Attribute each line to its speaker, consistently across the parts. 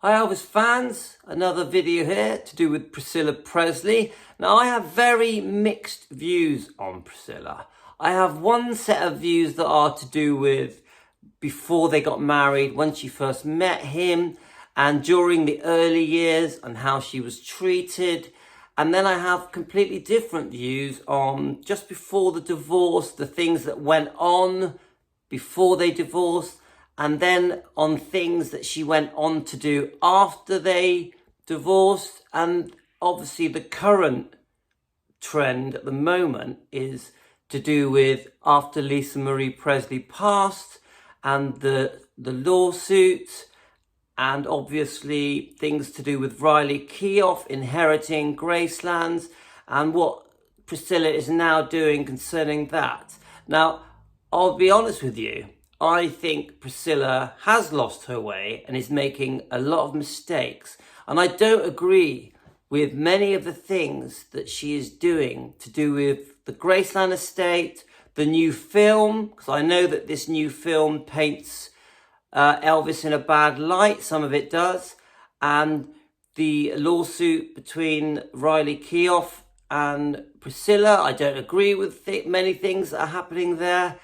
Speaker 1: Hi Elvis fans, another video here to do with Priscilla Presley. Now I have very mixed views on Priscilla. I have one set of views that are to do with before they got married, when she first met him, and during the early years and how she was treated. And then I have completely different views on just before the divorce, the things that went on before they divorced, and then on things that she went on to do after they divorced. And obviously the current trend at the moment is to do with after Lisa Marie Presley passed and the lawsuits, and obviously things to do with Riley Keough inheriting Gracelands and what Priscilla is now doing concerning that. Now, I'll be honest with you, I think Priscilla has lost her way and is making a lot of mistakes. And I don't agree with many of the things that she is doing to do with the Graceland estate, the new film, because I know that this new film paints Elvis in a bad light, some of it does, and the lawsuit between Riley Keough and Priscilla. I don't agree with many things that are happening there.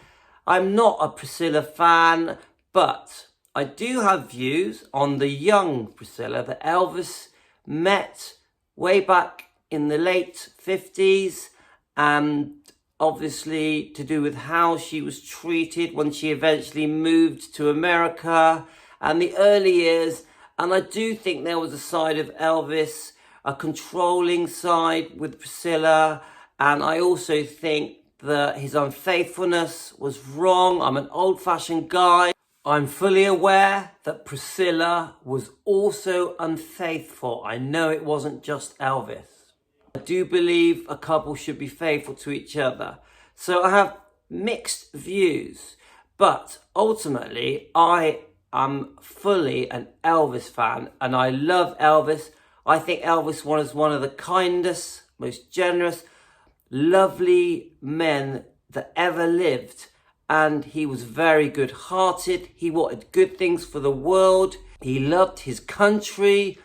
Speaker 1: I'm not a Priscilla fan, but I do have views on the young Priscilla that Elvis met way back in the late 50s, and obviously to do with how she was treated when she eventually moved to America and the early years. And I do think there was a side of Elvis, a controlling side with Priscilla, and I also think that his unfaithfulness was wrong. I'm an old-fashioned guy. I'm fully aware that Priscilla was also unfaithful. I know it wasn't just Elvis. I do believe a couple should be faithful to each other. So I have mixed views, but ultimately I am fully an Elvis fan and I love Elvis. I think Elvis was one of the kindest, most generous, lovely men that ever lived, and he was very good-hearted. He wanted good things for the world. He loved his country.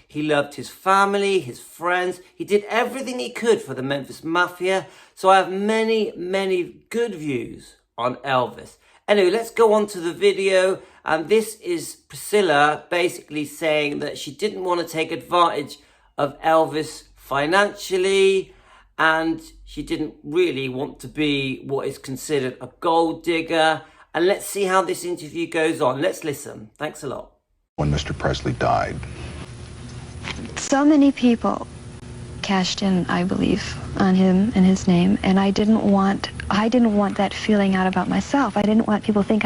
Speaker 1: He loved his family, his friends. He did everything he could for the Memphis Mafia. So I have many, many good views on Elvis. Anyway, let's go on to the video. And this is Priscilla basically saying that she didn't want to take advantage of Elvis financially, and she didn't really want to be what is considered a gold digger. And let's see how this interview goes on. Let's listen. Thanks a lot.
Speaker 2: When Mr. Presley died,
Speaker 3: so many people cashed in, I believe, on him and his name, and I didn't want that feeling out about myself. I didn't want people to think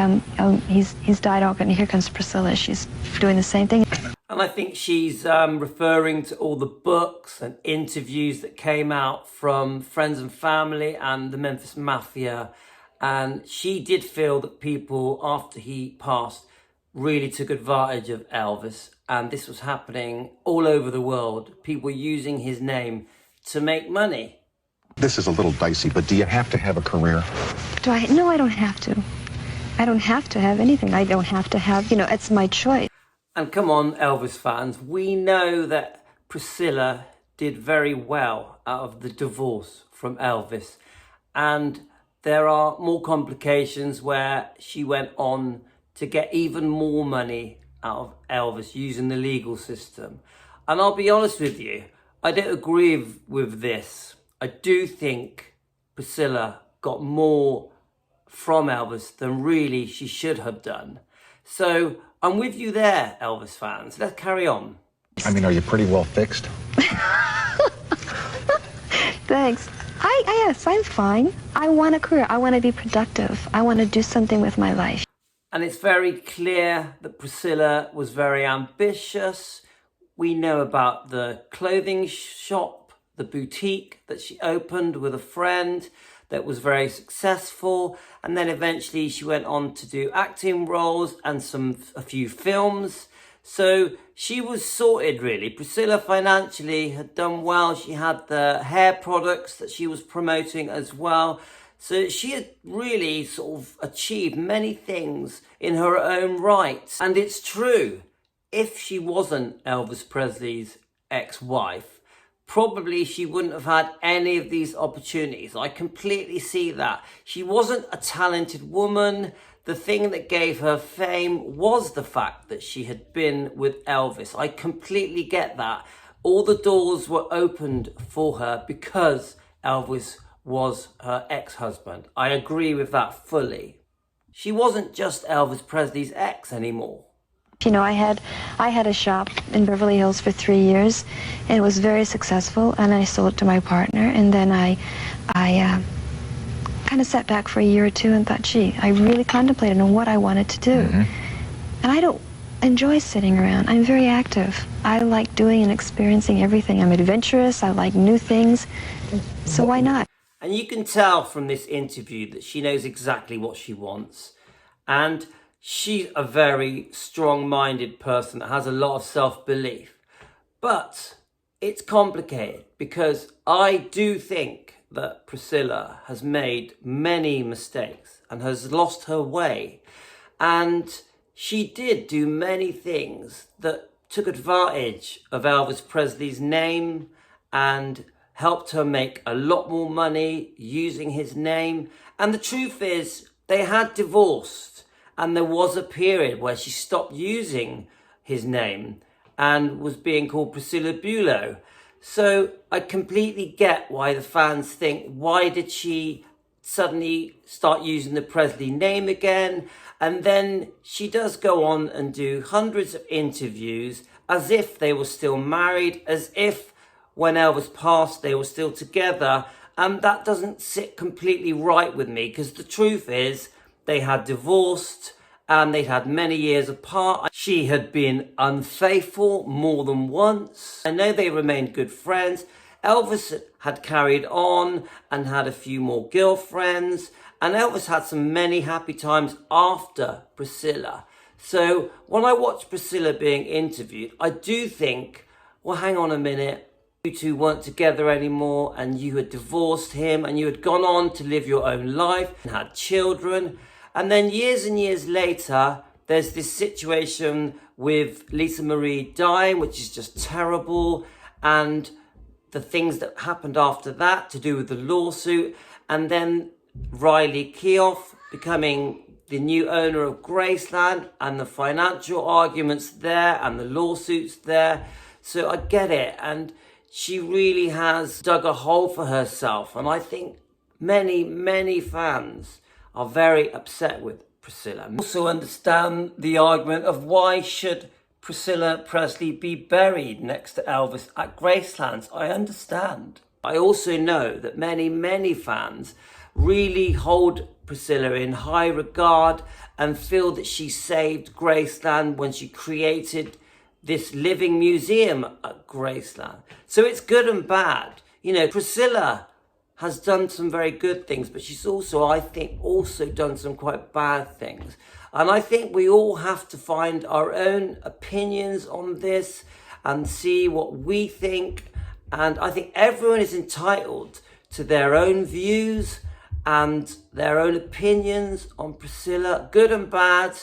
Speaker 3: he's died. Oh, and here comes Priscilla. She's doing the same thing.
Speaker 1: And I think she's referring to all the books and interviews that came out from friends and family and the Memphis Mafia. And she did feel that people, after he passed, really took advantage of Elvis. And this was happening all over the world. People using his name to make money.
Speaker 2: this is a little dicey, but do you have to have a career?
Speaker 3: No, I don't have to. I don't have to have anything. I don't have to have, it's my choice.
Speaker 1: And come on, Elvis fans, we know that Priscilla did very well out of the divorce from Elvis. And there are more complications where she went on to get even more money out of Elvis using the legal system. And I'll be honest with you, I don't agree with this. I do think Priscilla got more from Elvis than really she should have done. So I'm with you there, Elvis fans. Let's carry on.
Speaker 2: I mean, are you pretty well fixed?
Speaker 3: Thanks. Yes, I'm fine. I want a career. I want to be productive. I want to do something with my life.
Speaker 1: And it's very clear that Priscilla was very ambitious. We know about the clothing shop, the boutique that she opened with a friend that was very successful. And then eventually she went on to do acting roles and a few films. So she was sorted, really. Priscilla financially had done well. She had the hair products that she was promoting as well. So she had really sort of achieved many things in her own right. And it's true, if she wasn't Elvis Presley's ex-wife, probably she wouldn't have had any of these opportunities. I completely see that. She wasn't a talented woman. The thing that gave her fame was the fact that she had been with Elvis. I completely get that. All the doors were opened for her because Elvis was her ex-husband. I agree with that fully. She wasn't just Elvis Presley's ex anymore.
Speaker 3: You know, I had a shop in Beverly Hills for 3 years, and it was very successful, and I sold it to my partner, and then I kind of sat back for a year or two and thought, gee, I really contemplated on what I wanted to do. And I don't enjoy sitting around. I'm very active. I like doing and experiencing everything. I'm adventurous. I like new things. So why not?
Speaker 1: And you can tell from this interview that she knows exactly what she wants. And she's a very strong-minded person that has a lot of self-belief. But it's complicated because I do think that Priscilla has made many mistakes and has lost her way. And she did do many things that took advantage of Elvis Presley's name and helped her make a lot more money using his name. And the truth is, they had divorced, and there was a period where she stopped using his name and was being called Priscilla Bulow. So I completely get why the fans think, why did she suddenly start using the Presley name again? And then she does go on and do hundreds of interviews as if they were still married, as if when Elvis passed they were still together. And that doesn't sit completely right with me, because the truth is they had divorced and they'd had many years apart. She had been unfaithful more than once. I know they remained good friends. Elvis had carried on and had a few more girlfriends. And Elvis had some many happy times after Priscilla. So when I watch Priscilla being interviewed, I do think, well, hang on a minute. You two weren't together anymore and you had divorced him and you had gone on to live your own life and had children. And then years and years later, there's this situation with Lisa Marie dying, which is just terrible. And the things that happened after that to do with the lawsuit. And then Riley Keough becoming the new owner of Graceland and the financial arguments there and the lawsuits there. So I get it. And she really has dug a hole for herself. And I think many, many fans are very upset with Priscilla. I also understand the argument of why should Priscilla Presley be buried next to Elvis at Graceland. I understand. I also know that many, many fans really hold Priscilla in high regard and feel that she saved Graceland when she created this living museum at Graceland. So it's good and bad. You know, Priscilla has done some very good things, but she's also, I think, also done some quite bad things. And I think we all have to find our own opinions on this and see what we think. And I think everyone is entitled to their own views and their own opinions on Priscilla, good and bad.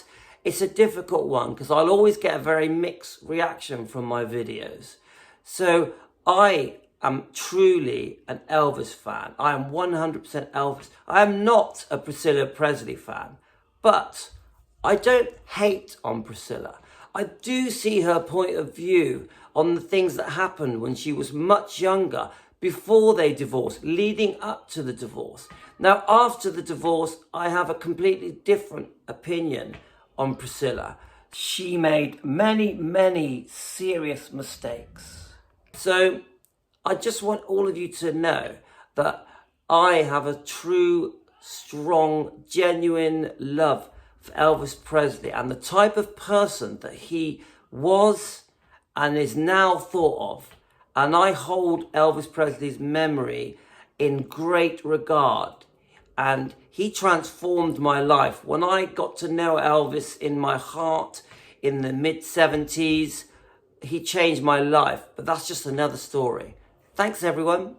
Speaker 1: It's a difficult one because I'll always get a very mixed reaction from my videos. So I am truly an Elvis fan. I am 100% Elvis. I am not a Priscilla Presley fan, but I don't hate on Priscilla. I do see her point of view on the things that happened when she was much younger, before they divorced, leading up to the divorce. Now, after the divorce, I have a completely different opinion on Priscilla. She made many, many serious mistakes. So I just want all of you to know that I have a true, strong, genuine love for Elvis Presley and the type of person that he was and is now thought of. And I hold Elvis Presley's memory in great regard. And he transformed my life. When I got to know Elvis in my heart in the mid-70s, he changed my life. But that's just another story. Thanks, everyone.